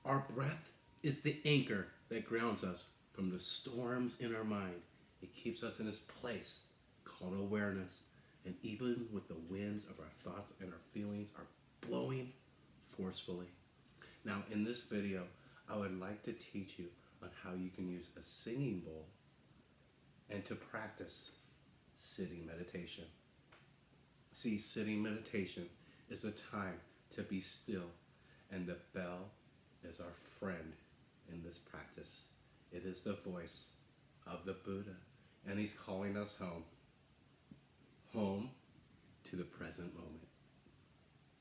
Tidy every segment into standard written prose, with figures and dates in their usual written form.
Our breath is the anchor that grounds us from the storms in our mind. It keeps us in this place called awareness. And even with the winds of our thoughts and our feelings are blowing forcefully. Now, in this video, I would like to teach you on how you can use a singing bowl and to practice sitting meditation. See, sitting meditation is a time to be still, and the bell is our friend in this practice. It is the voice of the Buddha, and he's calling us home. Home to the present moment.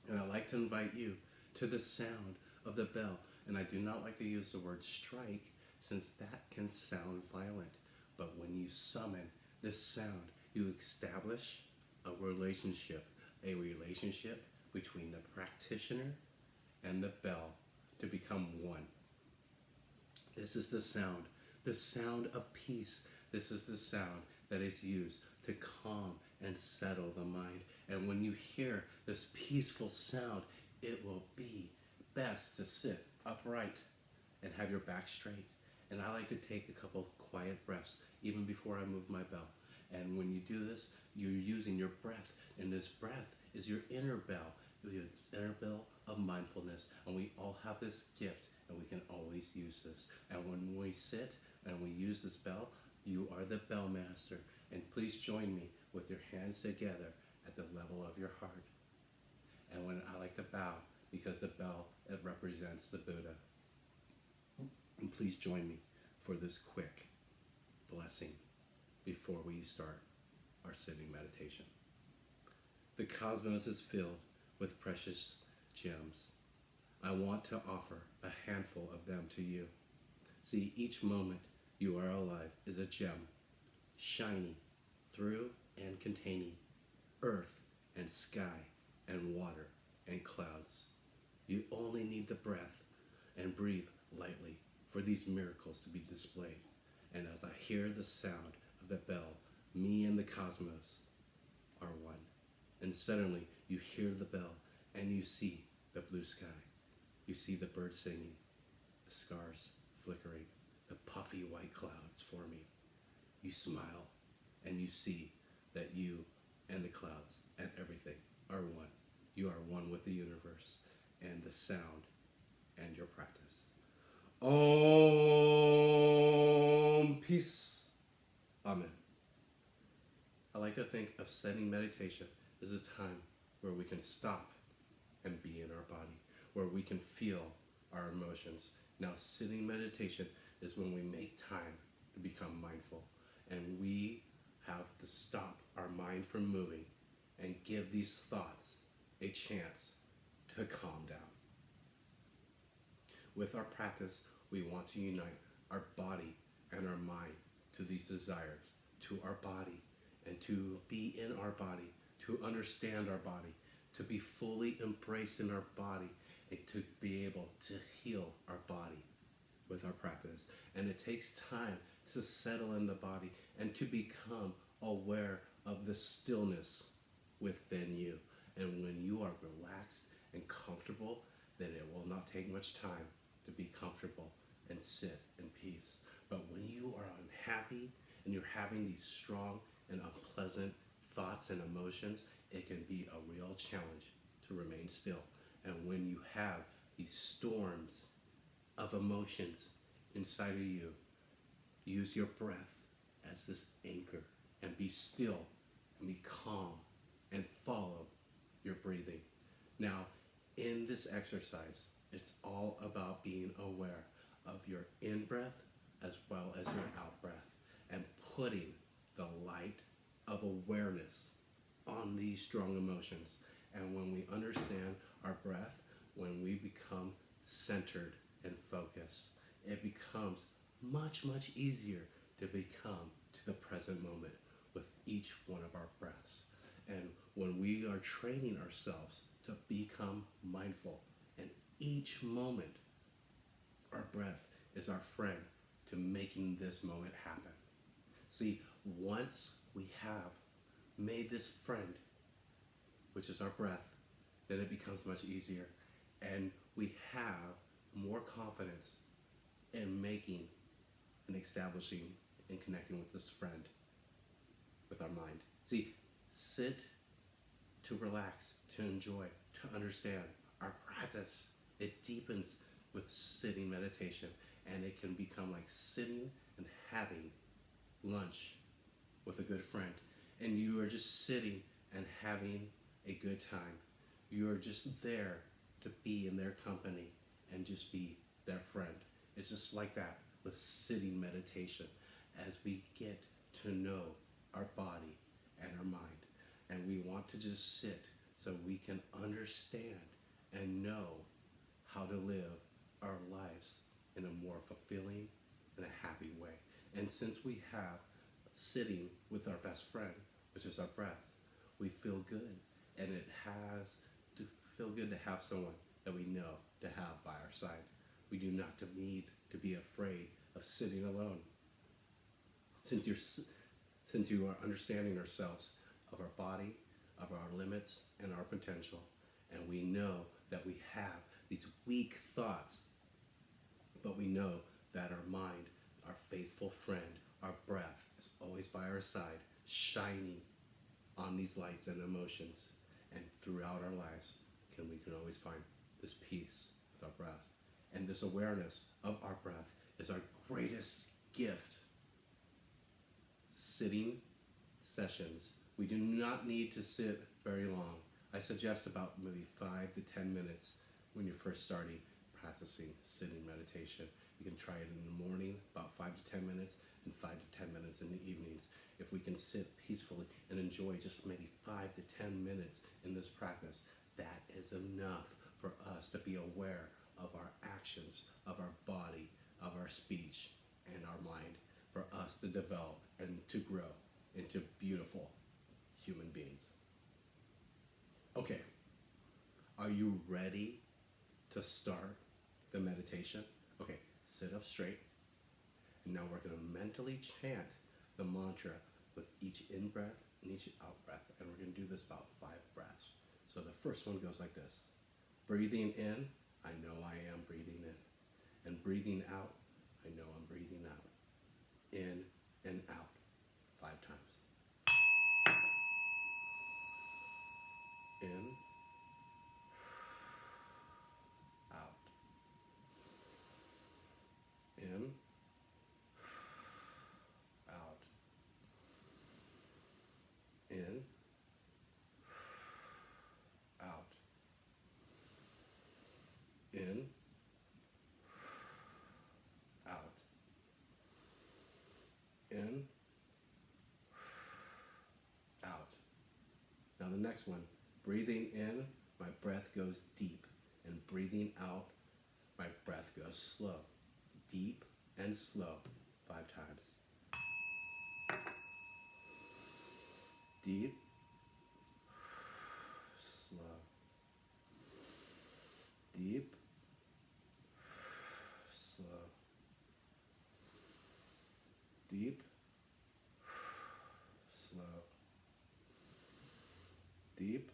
And I'd like to invite you to the sound of the bell. And I do not like to use the word strike, since that can sound violent. But when you summon this sound, you establish a relationship between the practitioner and the bell to become one. This is the sound of peace. This is the sound that is used to calm and settle the mind. And when you hear this peaceful sound, it will be best to sit upright and have your back straight. And I like to take a couple of quiet breaths even before I move my bell. And when you do this, you're using your breath. And this breath is your inner bell, your inner bell of mindfulness. And we all have this gift, and we can always use this. And when we sit and we use this bell, you are the bell master. And please join me with your hands together at the level of your heart. And when I like to bow, because the bell, it represents the Buddha. And please join me for this quick blessing before we start our sitting meditation. The cosmos is filled with precious gems. I want to offer a handful of them to you. See, each moment you are alive is a gem, shining through and containing earth and sky and water and clouds. You only need the breath and breathe lightly for these miracles to be displayed. And as I hear the sound of the bell, me and the cosmos are one. And suddenly you hear the bell and you see the blue sky. You see the birds singing, the stars flickering, the puffy white clouds forming. You smile and you see that you and the clouds and everything are one. You are one with the universe and the sound and your practice. Om. Peace. Amen. I like to think of sitting meditation as a time where we can stop and be in our body, where we can feel our emotions. Now, sitting meditation is when we make time to become mindful, and we have to stop our mind from moving and give these thoughts a chance to calm down. With our practice, we want to unite our body and our mind to these desires, to our body, and to be in our body, to understand our body, to be fully embraced in our body, and to be able to heal our body with our practice. And it takes time to settle in the body and to become aware of the stillness within you. And when you are relaxed and comfortable, then it will not take much time to be comfortable and sit in peace. But when you are unhappy and you're having these strong and unpleasant thoughts and emotions, it can be a real challenge to remain still. And when you have these storms of emotions inside of you, use your breath as this anchor and be still and be calm and follow your breathing. Now, in this exercise, it's all about being aware of your in-breath as well as your out-breath and putting the light of awareness on these strong emotions. And when we understand our breath, when we become centered and focused, it becomes much, much easier to become to the present moment with each one of our breaths. And when we are training ourselves to become mindful, and each moment, our breath is our friend to making this moment happen. See, once we have made this friend, which is our breath, then it becomes much easier. And we have more confidence in making and establishing and connecting with this friend, with our mind. See, sit to relax, to enjoy, to understand. Our practice, it deepens with sitting meditation, and it can become like sitting and having lunch with a good friend. And you are just sitting and having a good time. You are just there to be in their company and just be their friend. It's just like that with sitting meditation as we get to know our body and our mind. And we want to just sit so we can understand and know how to live our lives in a more fulfilling and a happy way. And since we have sitting with our best friend, which is our breath, we feel good. And it has to feel good to have someone that we know to have by our side. We do not need to be afraid of sitting alone. Since you are understanding ourselves, of our body, of our limits, and our potential, and we know that we have these weak thoughts, but we know that our mind, our faithful friend, our breath is always by our side, shining on these lights and emotions, and throughout our lives, we can always find this peace with our breath. And this awareness of our breath is our greatest gift. Sitting sessions, we do not need to sit very long. I suggest about maybe 5 to 10 minutes when you're first starting practicing sitting meditation. You can try it in the morning, about 5 to 10 minutes, and 5 to 10 minutes in the evenings. If we can sit peacefully and enjoy just maybe 5 to 10 minutes in this practice, that is enough for us to be aware of our actions, of our body, of our speech, and our mind, for us to develop and to grow into beautiful human beings. Okay, are you ready to start the meditation? Okay, sit up straight. And now we're going to mentally chant the mantra with each in-breath and each out-breath. And we're going to do this about 5 breaths. So the first one goes like this. Breathing in, I know I am breathing in. And breathing out, I know I'm breathing out. In and out 5 times. In, out. In, out. In, out. In, out. In, out. Now the next one, breathing in, my breath goes deep, and breathing out, my breath goes slow. Deep and slow 5 times. Deep, slow. Deep, slow. Deep, slow. Deep,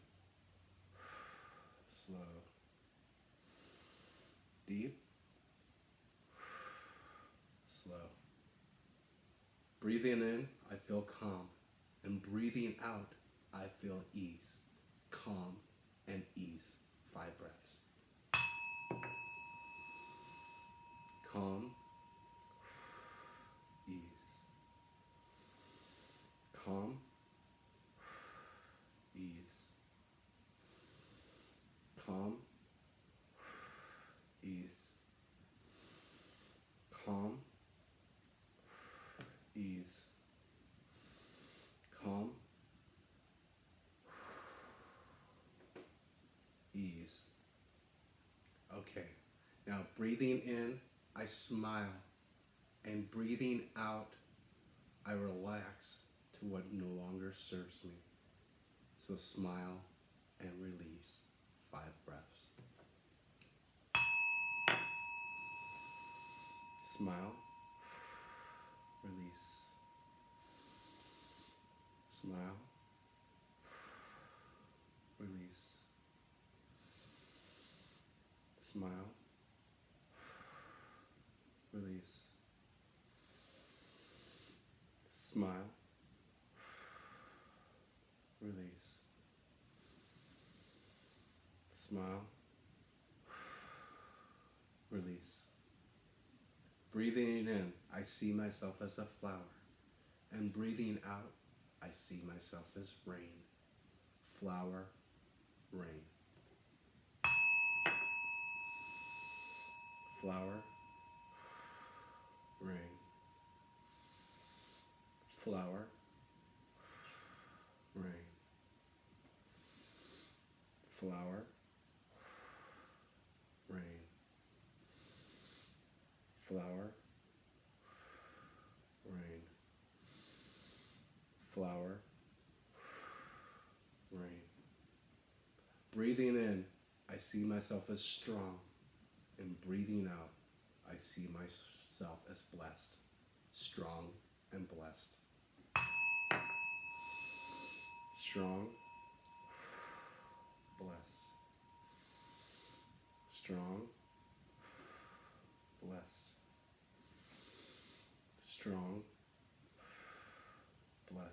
slow. Deep, slow. Breathing in, I feel calm. And breathing out, I feel ease. Calm and ease. 5 breaths. Calm, ease. Calm, ease. Calm, ease. Calm, ease. Calm, ease. Okay, now breathing in, I smile, and breathing out, I relax to what no longer serves me. So smile and release. 5 breaths. Smile, release. Smile, release. Smile, Smile. Release. Breathing in, I see myself as a flower. And breathing out, I see myself as rain. Flower, rain. Flower, rain. Flower, rain. Flower, rain. Flower, rain. Flower, rain. Breathing in, I see myself as strong. And breathing out, I see myself as blessed. Strong and blessed. Strong, blessed. Strong, blessed. Strong, blessed.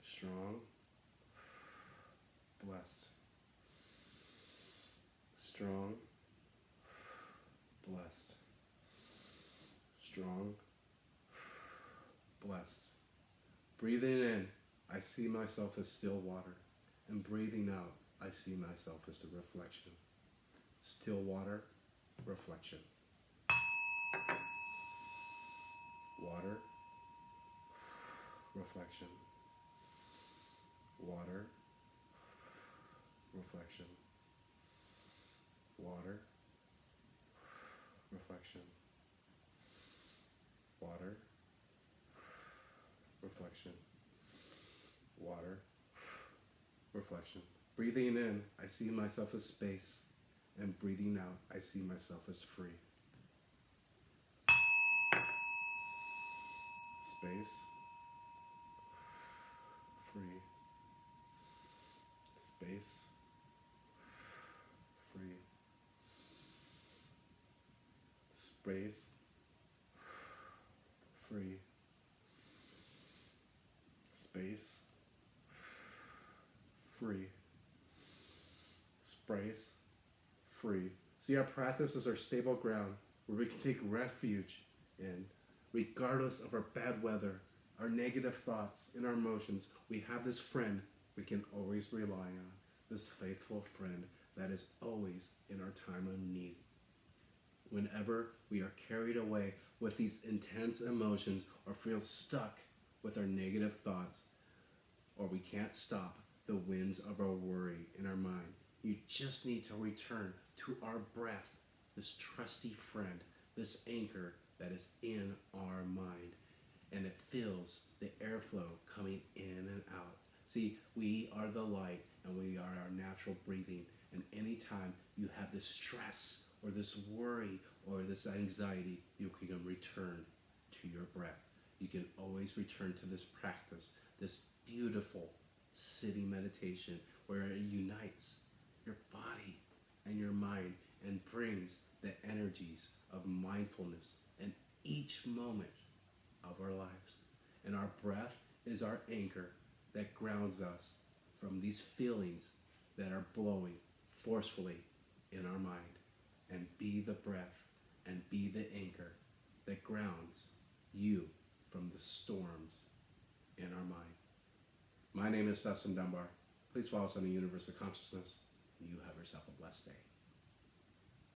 Strong, blessed. Strong, blessed. Strong, blessed. Breathing in, I see myself as still water. And breathing out, I see myself as the reflection. Still water, reflection. Water, reflection. Water, reflection. Water, reflection. Water, reflection. Water, reflection. Breathing in, I see myself as space. And breathing out, I see myself as free. Space, free. Space, free. Space, free. Space, free. Space, free. See, our practice is our stable ground where we can take refuge in, regardless of our bad weather, our negative thoughts, and our emotions. We have this friend we can always rely on, this faithful friend that is always in our time of need. Whenever we are carried away with these intense emotions or feel stuck with our negative thoughts, or we can't stop the winds of our worry in our mind, you just need to return to our breath, this trusty friend, this anchor that is in our mind, and it fills the airflow coming in and out. See, we are the light and we are our natural breathing, and anytime you have this stress or this worry or this anxiety, you can return to your breath. You can always return to this practice, this beautiful sitting meditation where it unites your body and your mind and brings the energies of mindfulness in each moment of our lives. And our breath is our anchor that grounds us from these feelings that are blowing forcefully in our mind. And be the breath and be the anchor that grounds you from the storms in our mind. My name is Dustin Dunbar. Please follow us on the Universal Consciousness, and you have yourself a blessed day.